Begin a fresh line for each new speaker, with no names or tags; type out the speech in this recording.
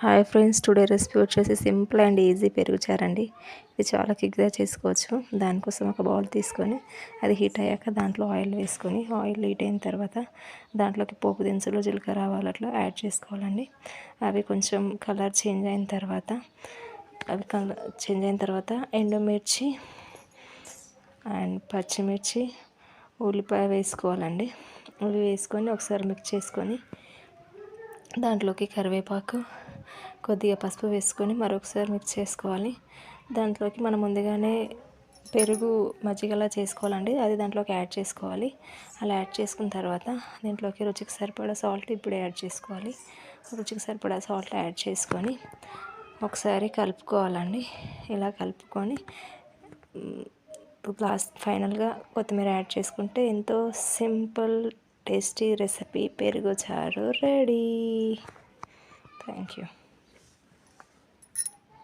Hi friends, today recipe వచ్చేసి simple and easy పెరుగు చారండి. ఇది చాలా క్విక్గా చేసుకోవచ్చు. దానికోసం ఒక బౌల్ తీసుకొని అది హీట్ అయ్యాక దాంట్లో ఆయిల్ వేసుకొని ఆయిల్ హీట్ అయిన తర్వాత దాంట్లోకి పోపు దినుసులు, జీలకర్ర, ఆవాలు అట్లా యాడ్ చేసుకోవాలండి. అవి కొంచెం కలర్ చేంజ్ అయిన తర్వాత ఎండుమిర్చి అండ్ పచ్చిమిర్చి, ఉల్లిపాయ వేసుకోవాలండి. ఇవి వేసుకొని ఒకసారి మిక్స్ చేసుకొని దాంట్లోకి కరివేపాకు, కొద్దిగా పసుపు వేసుకొని మరొకసారి మిక్స్ చేసుకోవాలి. దాంట్లోకి మనం ముందుగానే పెరుగు మజ్జిగలా చేసుకోవాలండి, అది దాంట్లోకి యాడ్ చేసుకోవాలి. అలా యాడ్ చేసుకున్న తర్వాత దీంట్లోకి రుచికి సరిపడా సాల్ట్ ఇప్పుడు యాడ్ చేసుకోవాలి. రుచికి సరిపడా సాల్ట్ యాడ్ చేసుకొని ఒకసారి కలుపుకోవాలండి. ఇలా కలుపుకొని లాస్ట్ ఫైనల్గా కొత్తిమీర యాడ్ చేసుకుంటే ఎంతో సింపుల్ టేస్టీ రెసిపీ పెరుగు చారు రెడీ. Thank you.